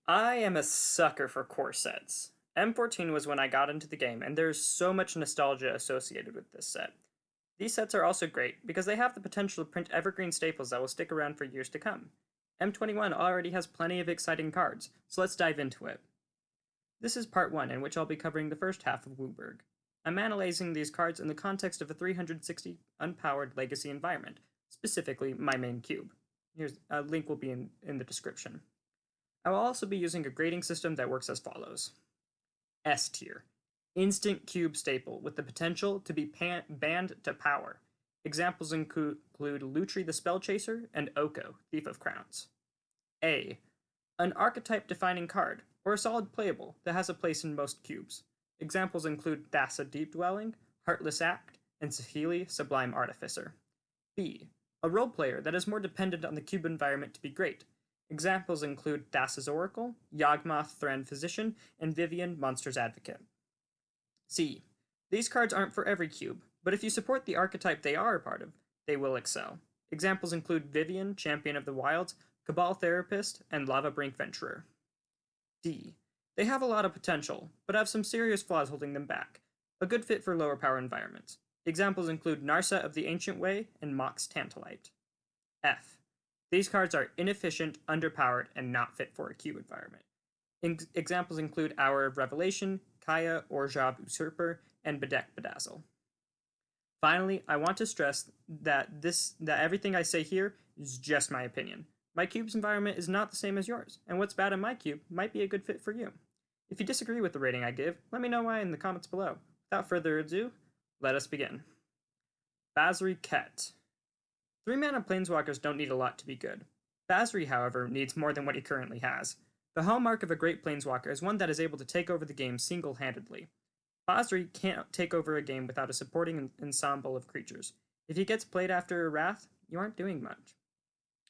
I am a sucker for core sets. M14 was when I got into the game, and there's so much nostalgia associated with this set. These sets are also great because they have the potential to print evergreen staples that will stick around for years to come. M21 already has plenty of exciting cards, so let's dive into it. This is part 1, in which I'll be covering the first half of Wooburg. I'm analyzing these cards in the context of a 360 unpowered legacy environment, specifically my main cube. Here's a link will be in the description. I will also be using a grading system that works as follows. S tier. Instant cube staple with the potential to be banned to power. Examples include Lutri the Spellchaser and Oko, Thief of Crowns. A. An archetype defining card, or a solid playable that has a place in most cubes. Examples include Thassa Deep Dwelling, Heartless Act, and Sahili Sublime Artificer. B. A role player that is more dependent on the cube environment to be great. Examples include Thassa's Oracle, Yawgmoth Thran Physician, and Vivian Monster's Advocate. C. These cards aren't for every cube, but if you support the archetype they are a part of, they will excel. Examples include Vivian, Champion of the Wilds, Cabal Therapist, and Lava Brink Venturer. D. They have a lot of potential, but have some serious flaws holding them back. A good fit for lower power environments. Examples include Narsa of the Ancient Way and Mox Tantalite. F. These cards are inefficient, underpowered, and not fit for a cube environment. Examples include Hour of Revelation, Kaya, Orjab Usurper, and Bedeck Bedazzle. Finally, I want to stress that everything I say here is just my opinion. My cube's environment is not the same as yours, and what's bad in my cube might be a good fit for you. If you disagree with the rating I give, let me know why in the comments below. Without further ado, let us begin. Basri Ket. 3-mana Planeswalkers don't need a lot to be good. Basri, however, needs more than what he currently has. The hallmark of a great Planeswalker is one that is able to take over the game single-handedly. Basri can't take over a game without a supporting ensemble of creatures. If he gets played after a Wrath, you aren't doing much.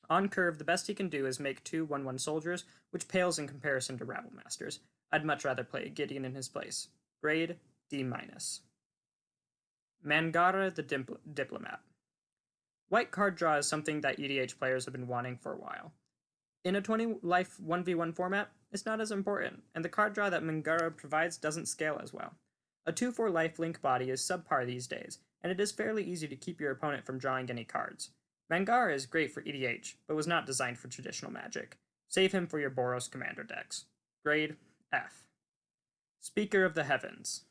On curve, the best he can do is make 2 1/1 soldiers, which pales in comparison to Rabble Masters. I'd much rather play Gideon in his place. Grade D-. Mangara the Diplomat. White card draw is something that EDH players have been wanting for a while. In a 20-life 1v1 format, it's not as important, and the card draw that Mangara provides doesn't scale as well. A 2/4 lifelink body is subpar these days, and it is fairly easy to keep your opponent from drawing any cards. Mangara is great for EDH, but was not designed for traditional Magic. Save him for your Boros Commander decks. Grade F. Speaker of the Heavens.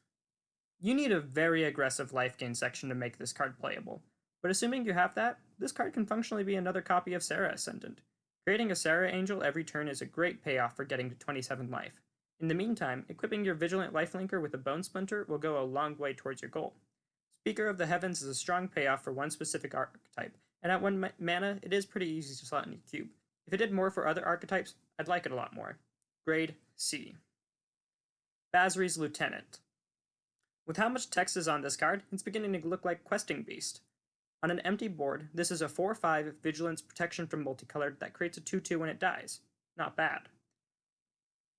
You need a very aggressive life gain section to make this card playable, but assuming you have that, this card can functionally be another copy of Serra Ascendant. Creating a Serra Angel every turn is a great payoff for getting to 27 life. In the meantime, equipping your Vigilant Lifelinker with a Bone Splinter will go a long way towards your goal. Speaker of the Heavens is a strong payoff for one specific archetype, and at 1 mana, it is pretty easy to slot in your cube. If it did more for other archetypes, I'd like it a lot more. Grade C. Basri's Lieutenant. With how much text is on this card, it's beginning to look like Questing Beast. On an empty board, this is a 4/5 Vigilance Protection from Multicolored that creates a 2/2 when it dies. Not bad.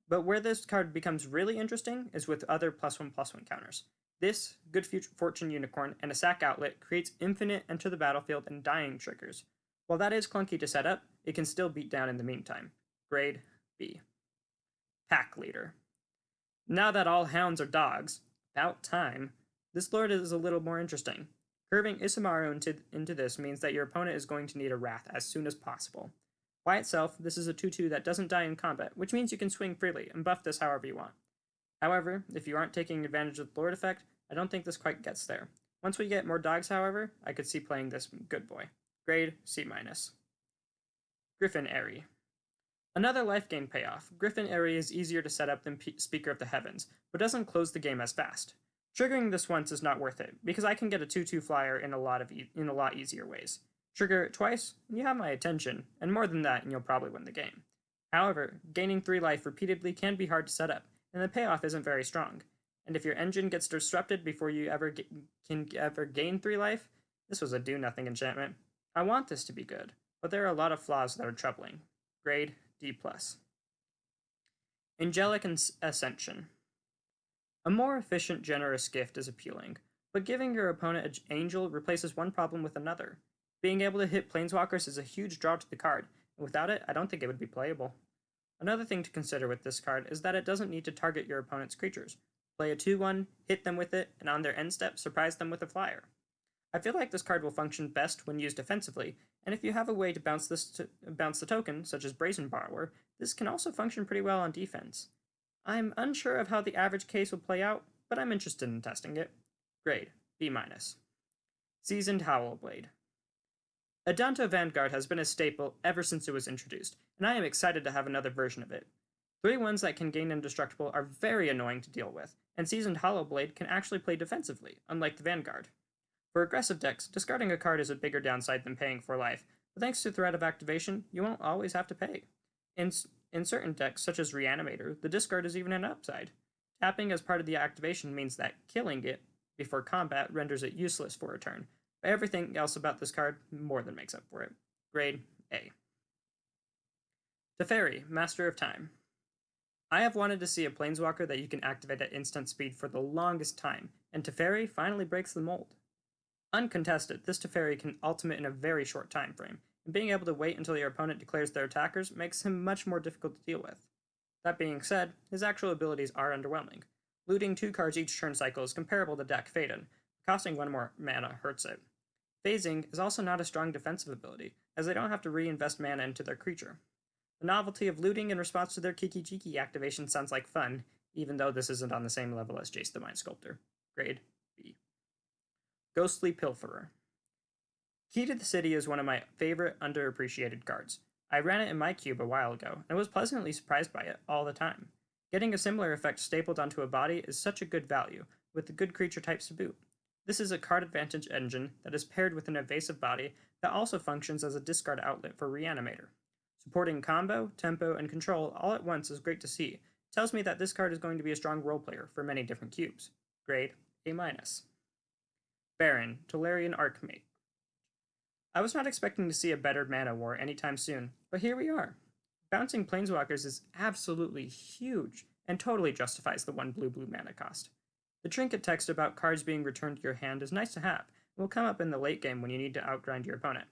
But where this card becomes really interesting is with other +1/+1 counters. This, Good Fortune Unicorn, and a Sack Outlet creates infinite enter the battlefield and dying triggers. While that is clunky to set up, it can still beat down in the meantime. Grade B. Pack Leader. Now that all hounds are dogs, about time, this lord is a little more interesting. Curving Isamaru into this means that your opponent is going to need a Wrath as soon as possible. By itself, this is a 2/2 that doesn't die in combat, which means you can swing freely and buff this however you want. However, if you aren't taking advantage of the Lord effect, I don't think this quite gets there. Once we get more dogs, however, I could see playing this good boy. Grade C-. Griffin Airy. Another life gain payoff. Griffin Airy is easier to set up than Speaker of the Heavens, but doesn't close the game as fast. Triggering this once is not worth it, because I can get a 2/2 flyer in a lot easier ways. Trigger it twice, and you have my attention, and more than that, and you'll probably win the game. However, gaining 3 life repeatedly can be hard to set up, and the payoff isn't very strong. And if your engine gets disrupted before you can ever gain 3 life, this was a do-nothing enchantment. I want this to be good, but there are a lot of flaws that are troubling. Grade D+. Angelic Ascension. A more efficient, generous gift is appealing, but giving your opponent an angel replaces one problem with another. Being able to hit Planeswalkers is a huge draw to the card, and without it, I don't think it would be playable. Another thing to consider with this card is that it doesn't need to target your opponent's creatures. Play a 2/1, hit them with it, and on their end step, surprise them with a flyer. I feel like this card will function best when used defensively, and if you have a way to bounce the token, such as Brazen Borrower, this can also function pretty well on defense. I'm unsure of how the average case will play out, but I'm interested in testing it. Grade B-. Seasoned Howlblade. Adanto Vanguard has been a staple ever since it was introduced, and I am excited to have another version of it. 3/1s that can gain indestructible are very annoying to deal with, and Seasoned Hollowblade can actually play defensively, unlike the Vanguard. For aggressive decks, discarding a card is a bigger downside than paying for life, but thanks to threat of activation, you won't always have to pay. In certain decks, such as Reanimator, the discard is even an upside. Tapping as part of the activation means that killing it before combat renders it useless for a turn, but everything else about this card more than makes up for it. Grade A. Teferi, Master of Time. I have wanted to see a Planeswalker that you can activate at instant speed for the longest time, and Teferi finally breaks the mold. Uncontested, this Teferi can ultimate in a very short time frame, and being able to wait until your opponent declares their attackers makes him much more difficult to deal with. That being said, his actual abilities are underwhelming. Looting 2 cards each turn cycle is comparable to Deck Faden, costing 1 more mana hurts it. Phasing is also not a strong defensive ability, as they don't have to reinvest mana into their creature. The novelty of looting in response to their Kiki Jiki activation sounds like fun, even though this isn't on the same level as Jace the Mind Sculptor. Grade B. Ghostly Pilferer. Key to the City is one of my favorite underappreciated cards. I ran it in my cube a while ago, and was pleasantly surprised by it all the time. Getting a similar effect stapled onto a body is such a good value, with the good creature types to boot. This is a card advantage engine that is paired with an evasive body that also functions as a discard outlet for Reanimator. Supporting combo, tempo, and control all at once is great to see. It tells me that this card is going to be a strong role player for many different cubes. Grade A-. Baron, Tolarian Archmage. I was not expecting to see a better mana war anytime soon, but here we are. Bouncing Planeswalkers is absolutely huge, and totally justifies the 1 blue mana cost. The trinket text about cards being returned to your hand is nice to have, and will come up in the late game when you need to outgrind your opponent.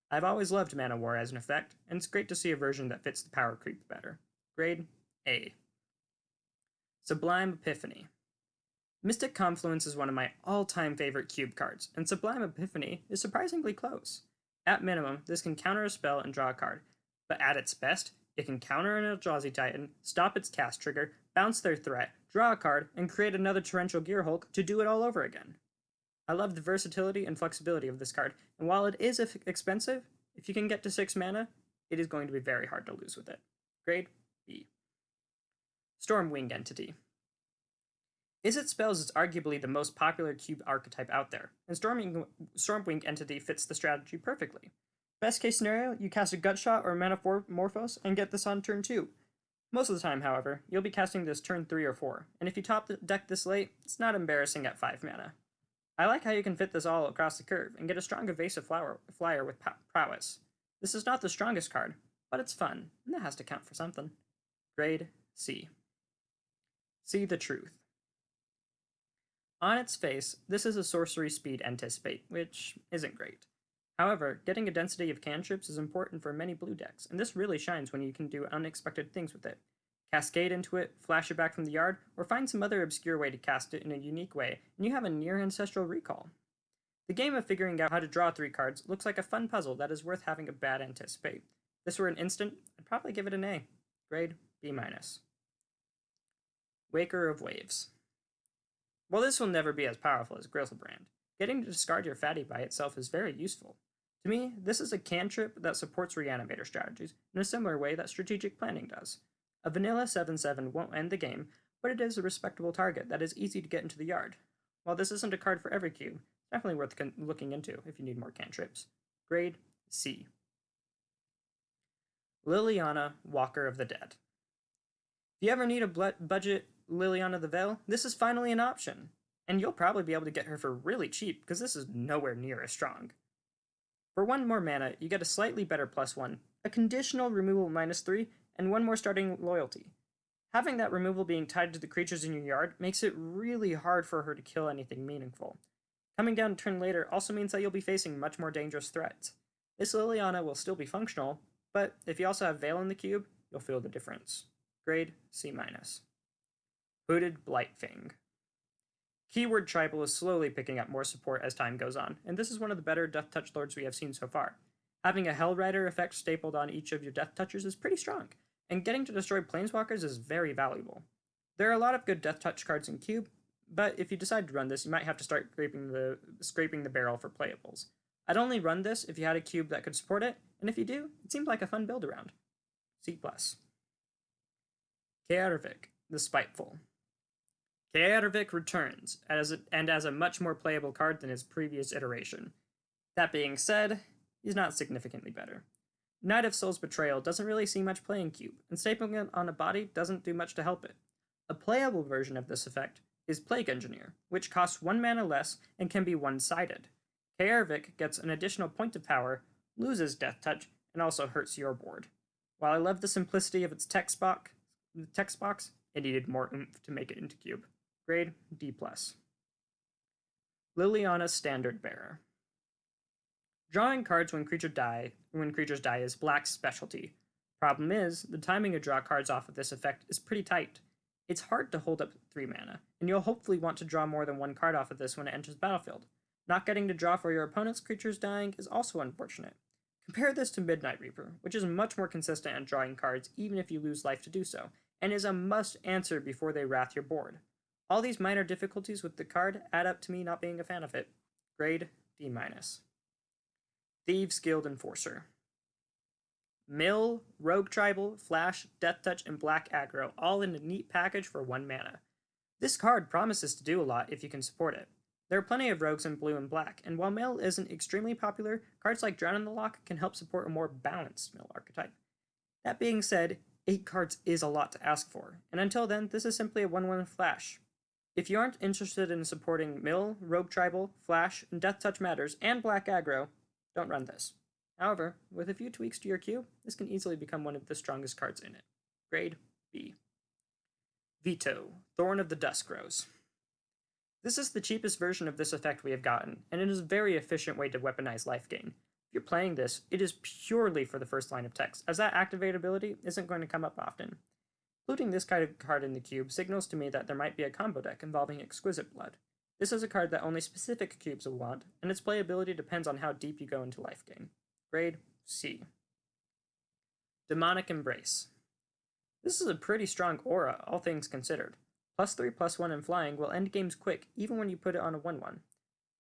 I've always loved Mana War as an effect, and it's great to see a version that fits the power creep better. Grade A. Sublime Epiphany. Mystic Confluence is one of my all-time favorite cube cards, and Sublime Epiphany is surprisingly close. At minimum, this can counter a spell and draw a card, but at its best, it can counter an Eldrazi Titan, stop its cast trigger, bounce their threat, draw a card, and create another Torrential Gearhulk to do it all over again. I love the versatility and flexibility of this card, and while it is expensive, if you can get to 6 mana, it is going to be very hard to lose with it. Grade B. Stormwing Entity. Izzet Spells is arguably the most popular cube archetype out there, and Stormwing Entity fits the strategy perfectly. Best case scenario, you cast a Gutshot or Metamorphose and get this on turn 2. Most of the time, however, you'll be casting this turn 3 or 4, and if you top the deck this late, it's not embarrassing at 5 mana. I like how you can fit this all across the curve and get a strong evasive flyer with prowess. This is not the strongest card, but it's fun, and that has to count for something. Grade C. See the Truth. On its face, this is a sorcery speed Anticipate, which isn't great. However, getting a density of cantrips is important for many blue decks, and this really shines when you can do unexpected things with it. Cascade into it, flash it back from the yard, or find some other obscure way to cast it in a unique way, and you have a near ancestral recall. The game of figuring out how to draw 3 cards looks like a fun puzzle that is worth having a bad Anticipate. If this were an instant, I'd probably give it an A. Grade B-. Waker of Waves. While this will never be as powerful as Griselbrand, getting to discard your fatty by itself is very useful. To me, this is a cantrip that supports Reanimator strategies in a similar way that Strategic Planning does. A vanilla 7/7 won't end the game, but it is a respectable target that is easy to get into the yard. While this isn't a card for every cube, it's definitely worth looking into if you need more cantrips. Grade C. Liliana, Walker of the Dead. If you ever need a budget Liliana the Veil, this is finally an option. And you'll probably be able to get her for really cheap, because this is nowhere near as strong. For 1 more mana, you get a slightly better +1, a conditional removal -3, and 1 more starting loyalty. Having that removal being tied to the creatures in your yard makes it really hard for her to kill anything meaningful. Coming down a turn later also means that you'll be facing much more dangerous threats. This Liliana will still be functional, but if you also have Veil in the cube, you'll feel the difference. Grade C-. Hooded Blightfang. Keyword Tribal is slowly picking up more support as time goes on, and this is one of the better Death Touch Lords we have seen so far. Having a Hell Rider effect stapled on each of your Death Touchers is pretty strong, and getting to destroy Planeswalkers is very valuable. There are a lot of good Death Touch cards in Cube, but if you decide to run this, you might have to start scraping the barrel for playables. I'd only run this if you had a cube that could support it, and if you do, it seemed like a fun build around. C+. Kaervik, the Spiteful. Kaervik returns, as a much more playable card than his previous iteration. That being said, he's not significantly better. Knight of Soul's Betrayal doesn't really see much play in Cube, and stapling it on a body doesn't do much to help it. A playable version of this effect is Plague Engineer, which costs 1 mana less and can be one-sided. Kaervik gets an additional point of power, loses Death Touch, and also hurts your board. While I love the simplicity of its text box, it needed more oomph to make it into Cube. Grade D+. Liliana's Standard Bearer. Drawing cards when creatures die is Black's specialty. Problem is, the timing to draw cards off of this effect is pretty tight. It's hard to hold up 3 mana, and you'll hopefully want to draw more than 1 card off of this when it enters the battlefield. Not getting to draw for your opponent's creatures dying is also unfortunate. Compare this to Midnight Reaper, which is much more consistent at drawing cards even if you lose life to do so, and is a must answer before they wrath your board. All these minor difficulties with the card add up to me not being a fan of it. Grade D-. Thieves Guild Enforcer. Mill, Rogue Tribal, Flash, Death Touch, and Black Aggro, all in a neat package for 1 mana. This card promises to do a lot if you can support it. There are plenty of rogues in blue and black, and while Mill isn't extremely popular, cards like Drown in the Loch can help support a more balanced Mill archetype. That being said, 8 cards is a lot to ask for, and until then, this is simply a 1/1 Flash. If you aren't interested in supporting Mill, Rogue Tribal, Flash, and Death Touch Matters, and Black Aggro, don't run this. However, with a few tweaks to your cube, this can easily become one of the strongest cards in it. Grade B. Veto, Thorn of the Dusk Rose. This is the cheapest version of this effect we have gotten, and it is a very efficient way to weaponize life gain. If you're playing this, it is purely for the first line of text, as that activate ability isn't going to come up often. Including this kind of card in the cube signals to me that there might be a combo deck involving Exquisite Blood. This is a card that only specific cubes will want, and its playability depends on how deep you go into life gain. Grade C. Demonic Embrace. This is a pretty strong aura, all things considered. +3/+1 in flying will end games quick, even when you put it on a 1/1.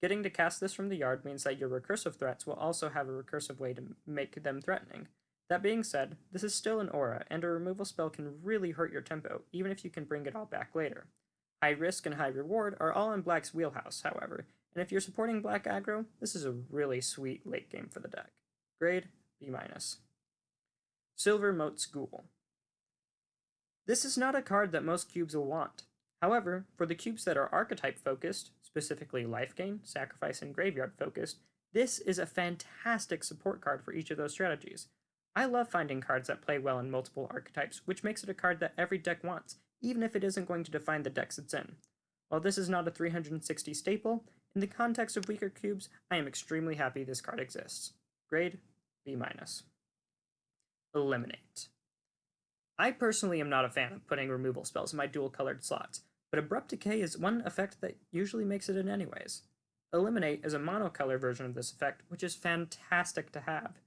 Getting to cast this from the yard means that your recursive threats will also have a recursive way to make them threatening. That being said, this is still an aura, and a removal spell can really hurt your tempo, even if you can bring it all back later. High risk and high reward are all in Black's wheelhouse, however, and if you're supporting Black Aggro, this is a really sweet late game for the deck. Grade B-. Silver Moat's Ghoul. This is not a card that most cubes will want. However, for the cubes that are archetype focused, specifically life gain, sacrifice, and graveyard focused, this is a fantastic support card for each of those strategies. I love finding cards that play well in multiple archetypes, which makes it a card that every deck wants, even if it isn't going to define the decks it's in. While this is not a 360 staple, in the context of weaker cubes, I am extremely happy this card exists. Grade B-. Eliminate. I personally am not a fan of putting removal spells in my dual-colored slots, but Abrupt Decay is one effect that usually makes it in anyways. Eliminate is a monocolor version of this effect, which is fantastic to have.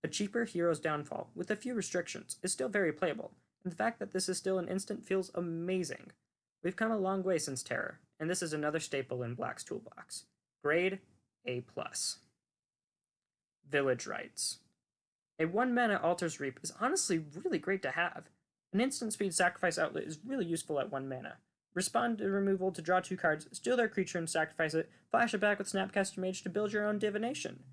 A cheaper Hero's Downfall, with a few restrictions, is still very playable, and the fact that this is still an instant feels amazing. We've come a long way since Terror, and this is another staple in Black's toolbox. Grade A+. Village Rites. A 1-mana Altar's Reap is honestly really great to have. An instant speed sacrifice outlet is really useful at 1 mana. Respond to removal to draw 2 cards, steal their creature and sacrifice it, flash it back with Snapcaster Mage to build your own divination.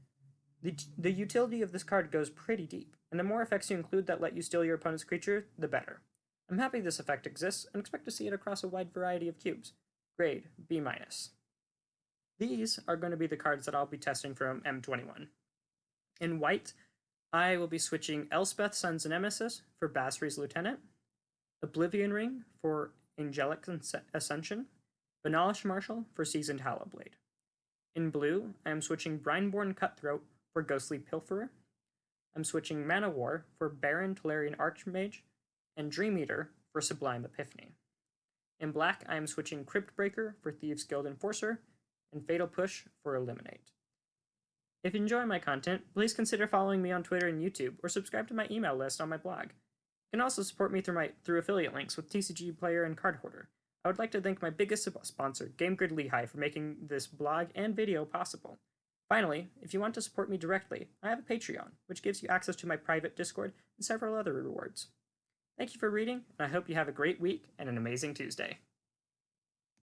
The utility of this card goes pretty deep, and the more effects you include that let you steal your opponent's creature, the better. I'm happy this effect exists, and expect to see it across a wide variety of cubes. Grade B-. These are going to be the cards that I'll be testing from M21. In white, I will be switching Elspeth, Son's Nemesis for Basri's Lieutenant, Oblivion Ring for Angelic Ascension, Banalish Marshal for Seasoned Hallowblade. In blue, I am switching Brineborn Cutthroat for Ghostly Pilferer. I'm switching Mana War for Baron Tolarian Archmage and Dream Eater for Sublime Epiphany. In black, I am switching Cryptbreaker for Thieves Guild Enforcer, and Fatal Push for Eliminate. If you enjoy my content, please consider following me on Twitter and YouTube, or subscribe to my email list on my blog. You can also support me through affiliate links with TCG Player and Card Hoarder. I would like to thank my biggest sponsor, GameGrid Lehigh, for making this blog and video possible. Finally, if you want to support me directly, I have a Patreon, which gives you access to my private Discord and several other rewards. Thank you for reading, and I hope you have a great week and an amazing Tuesday.